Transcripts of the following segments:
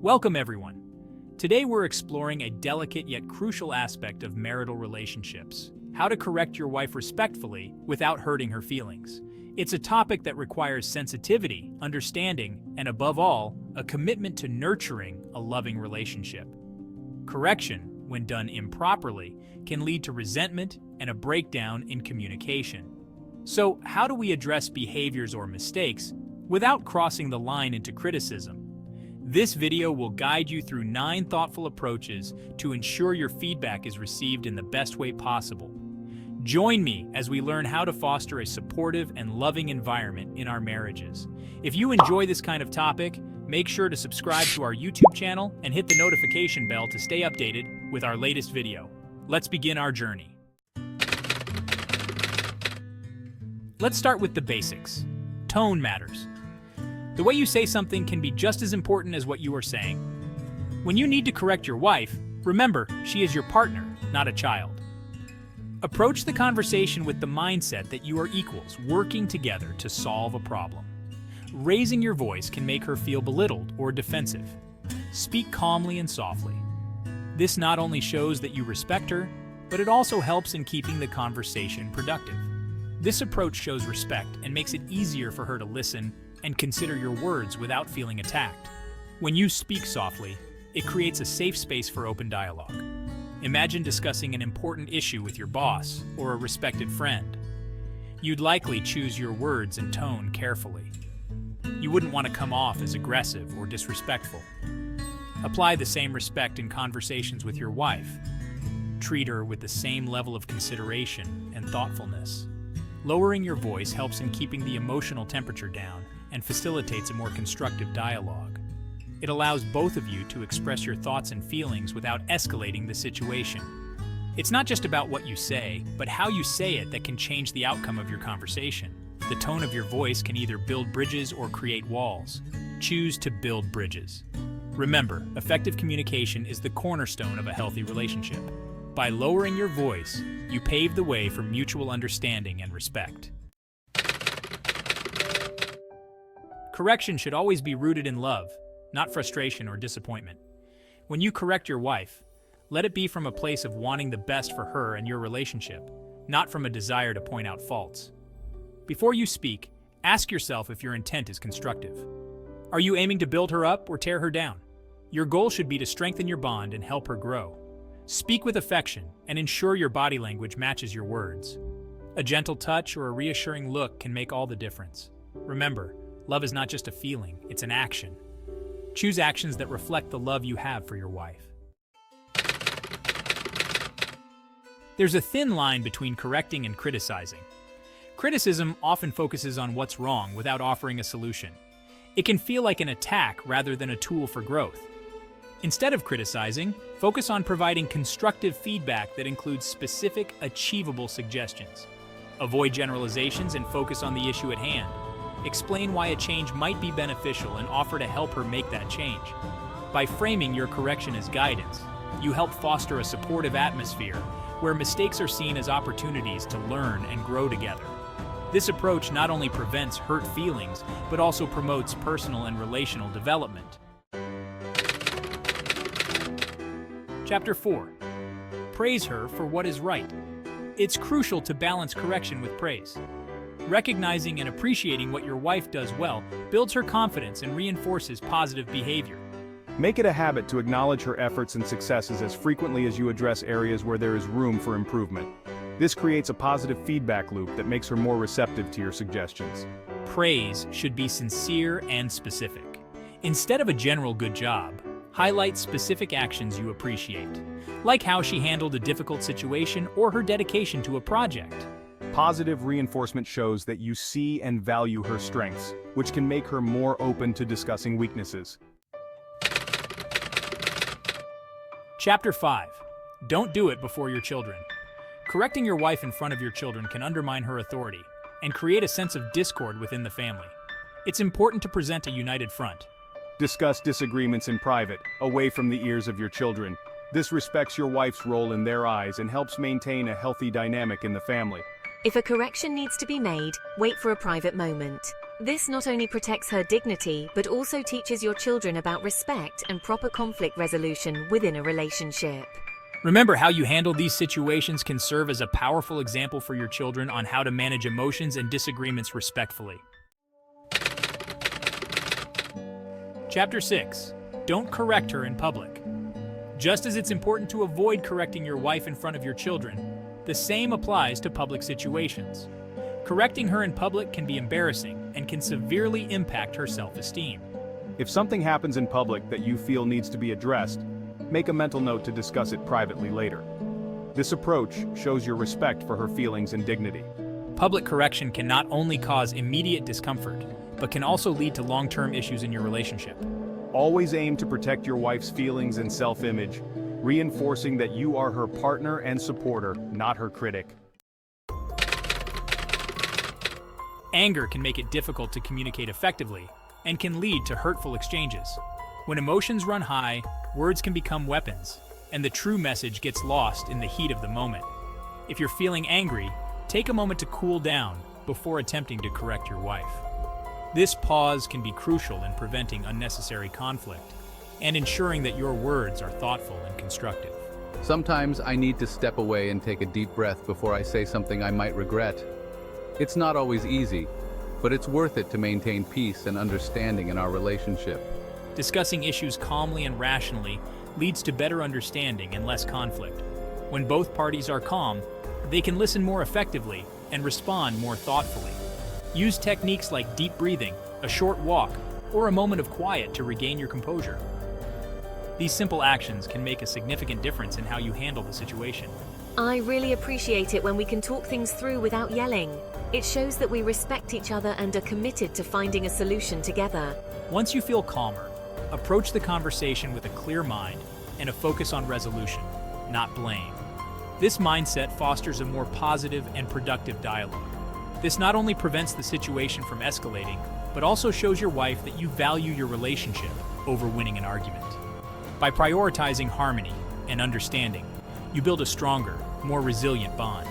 Welcome, everyone. Today we're exploring a delicate yet crucial aspect of marital relationships: how to correct your wife respectfully without hurting her feelings. It's a topic that requires sensitivity, understanding, and above all, a commitment to nurturing a loving relationship. Correction, when done improperly, can lead to resentment and a breakdown in communication. So, how do we address behaviors or mistakes without crossing the line into criticism? This video will guide you through 9 thoughtful approaches to ensure your feedback is received in the best way possible. Join me as we learn how to foster a supportive and loving environment in our marriages. If you enjoy this kind of topic, make sure to subscribe to our YouTube channel and hit the notification bell to stay updated with our latest video. Let's begin our journey. Let's start with the basics. Tone matters. The way you say something can be just as important as what you are saying. When you need to correct your wife, remember, she is your partner, not a child. Approach the conversation with the mindset that you are equals working together to solve a problem. Raising your voice can make her feel belittled or defensive. Speak calmly and softly. This not only shows that you respect her, but it also helps in keeping the conversation productive. This approach shows respect and makes it easier for her to listen and consider your words without feeling attacked. When you speak softly, it creates a safe space for open dialogue. Imagine discussing an important issue with your boss or a respected friend. You'd likely choose your words and tone carefully. You wouldn't want to come off as aggressive or disrespectful. Apply the same respect in conversations with your wife. Treat her with the same level of consideration and thoughtfulness. Lowering your voice helps in keeping the emotional temperature down and facilitates a more constructive dialogue. It allows both of you to express your thoughts and feelings without escalating the situation. It's not just about what you say, but how you say it that can change the outcome of your conversation. The tone of your voice can either build bridges or create walls. Choose to build bridges. Remember, effective communication is the cornerstone of a healthy relationship. By lowering your voice, you pave the way for mutual understanding and respect. Correction should always be rooted in love, not frustration or disappointment. When you correct your wife, let it be from a place of wanting the best for her and your relationship, not from a desire to point out faults. Before you speak, ask yourself if your intent is constructive. Are you aiming to build her up or tear her down? Your goal should be to strengthen your bond and help her grow. Speak with affection and ensure your body language matches your words. A gentle touch or a reassuring look can make all the difference. Remember, love is not just a feeling, it's an action. Choose actions that reflect the love you have for your wife. There's a thin line between correcting and criticizing. Criticism often focuses on what's wrong without offering a solution. It can feel like an attack rather than a tool for growth. Instead of criticizing, focus on providing constructive feedback that includes specific, achievable suggestions. Avoid generalizations and focus on the issue at hand. Explain why a change might be beneficial and offer to help her make that change. By framing your correction as guidance, you help foster a supportive atmosphere where mistakes are seen as opportunities to learn and grow together. This approach not only prevents hurt feelings, but also promotes personal and relational development. Chapter 4. Praise her for what is right. It's crucial to balance correction with praise. Recognizing and appreciating what your wife does well builds her confidence and reinforces positive behavior. Make it a habit to acknowledge her efforts and successes as frequently as you address areas where there is room for improvement. This creates a positive feedback loop that makes her more receptive to your suggestions. Praise should be sincere and specific. Instead of a general good job, highlight specific actions you appreciate, like how she handled a difficult situation or her dedication to a project. Positive reinforcement shows that you see and value her strengths, which can make her more open to discussing weaknesses. Chapter 5. Don't do it before your children. Correcting your wife in front of your children can undermine her authority and create a sense of discord within the family. It's important to present a united front. Discuss disagreements in private, away from the ears of your children. This respects your wife's role in their eyes and helps maintain a healthy dynamic in the family. If a correction needs to be made, wait for a private moment. This not only protects her dignity, but also teaches your children about respect and proper conflict resolution within a relationship. Remember, how you handle these situations can serve as a powerful example for your children on how to manage emotions and disagreements respectfully. Chapter 6. Don't correct her in public. Just as it's important to avoid correcting your wife in front of your children, the same applies to public situations. Correcting her in public can be embarrassing and can severely impact her self-esteem. If something happens in public that you feel needs to be addressed, make a mental note to discuss it privately later. This approach shows your respect for her feelings and dignity. Public correction can not only cause immediate discomfort, but can also lead to long-term issues in your relationship. Always aim to protect your wife's feelings and self-image, reinforcing that you are her partner and supporter, not her critic. Anger can make it difficult to communicate effectively and can lead to hurtful exchanges. When emotions run high, words can become weapons, and the true message gets lost in the heat of the moment. If you're feeling angry, take a moment to cool down before attempting to correct your wife. This pause can be crucial in preventing unnecessary conflict and ensuring that your words are thoughtful and constructive. Sometimes I need to step away and take a deep breath before I say something I might regret. It's not always easy, but it's worth it to maintain peace and understanding in our relationship. Discussing issues calmly and rationally leads to better understanding and less conflict. When both parties are calm, they can listen more effectively and respond more thoughtfully. Use techniques like deep breathing, a short walk, or a moment of quiet to regain your composure. These simple actions can make a significant difference in how you handle the situation. I really appreciate it when we can talk things through without yelling. It shows that we respect each other and are committed to finding a solution together. Once you feel calmer, approach the conversation with a clear mind and a focus on resolution, not blame. This mindset fosters a more positive and productive dialogue. This not only prevents the situation from escalating, but also shows your wife that you value your relationship over winning an argument. By prioritizing harmony and understanding, you build a stronger, more resilient bond.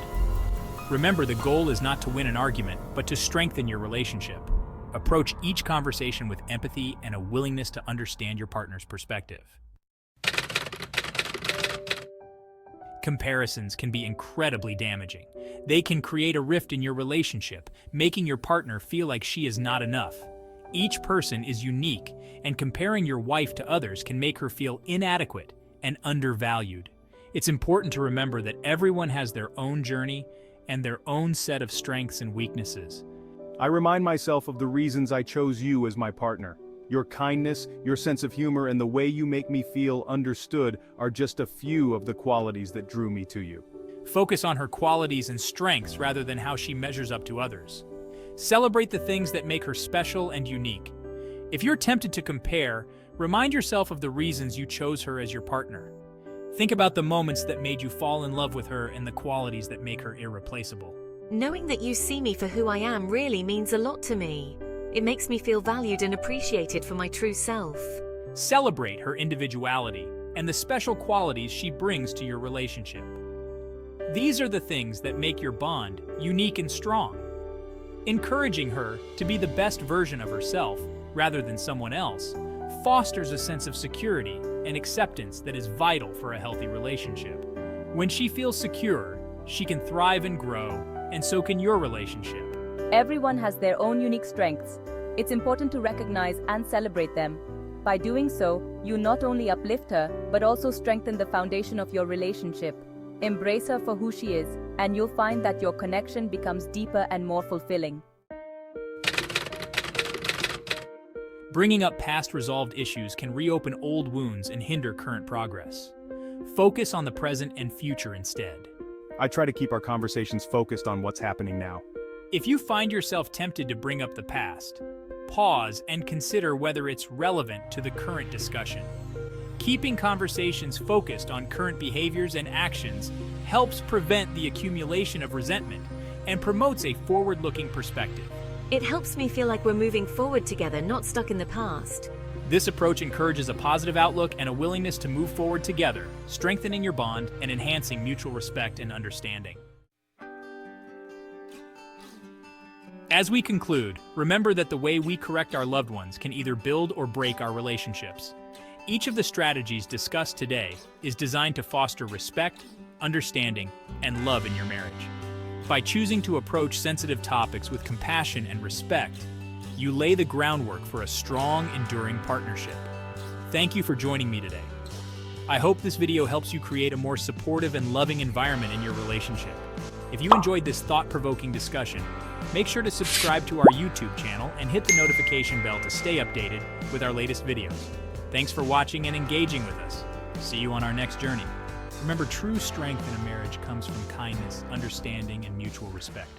Remember, the goal is not to win an argument, but to strengthen your relationship. Approach each conversation with empathy and a willingness to understand your partner's perspective. Comparisons can be incredibly damaging. They can create a rift in your relationship, making your partner feel like she is not enough. Each person is unique, and comparing your wife to others can make her feel inadequate and undervalued. It's important to remember that everyone has their own journey and their own set of strengths and weaknesses. I remind myself of the reasons I chose you as my partner. Your kindness, your sense of humor, and the way you make me feel understood are just a few of the qualities that drew me to you. Focus on her qualities and strengths rather than how she measures up to others. Celebrate the things that make her special and unique. If you're tempted to compare, remind yourself of the reasons you chose her as your partner. Think about the moments that made you fall in love with her and the qualities that make her irreplaceable. Knowing that you see me for who I am really means a lot to me. It makes me feel valued and appreciated for my true self. Celebrate her individuality and the special qualities she brings to your relationship. These are the things that make your bond unique and strong. Encouraging her to be the best version of herself, rather than someone else, fosters a sense of security and acceptance that is vital for a healthy relationship. When she feels secure, she can thrive and grow, and so can your relationship. Everyone has their own unique strengths. It's important to recognize and celebrate them. By doing so, you not only uplift her, but also strengthen the foundation of your relationship. Embrace her for who she is, and you'll find that your connection becomes deeper and more fulfilling. Bringing up past resolved issues can reopen old wounds and hinder current progress. Focus on the present and future instead. I try to keep our conversations focused on what's happening now. If you find yourself tempted to bring up the past, pause and consider whether it's relevant to the current discussion. Keeping conversations focused on current behaviors and actions helps prevent the accumulation of resentment and promotes a forward-looking perspective. It helps me feel like we're moving forward together, not stuck in the past. This approach encourages a positive outlook and a willingness to move forward together, strengthening your bond and enhancing mutual respect and understanding. As we conclude, remember that the way we correct our loved ones can either build or break our relationships. Each of the strategies discussed today is designed to foster respect, understanding, and love in your marriage. By choosing to approach sensitive topics with compassion and respect, you lay the groundwork for a strong, enduring partnership. Thank you for joining me today. I hope this video helps you create a more supportive and loving environment in your relationship. If you enjoyed this thought-provoking discussion, make sure to subscribe to our YouTube channel and hit the notification bell to stay updated with our latest videos. Thanks for watching and engaging with us. See you on our next journey. Remember, true strength in a marriage comes from kindness, understanding, and mutual respect.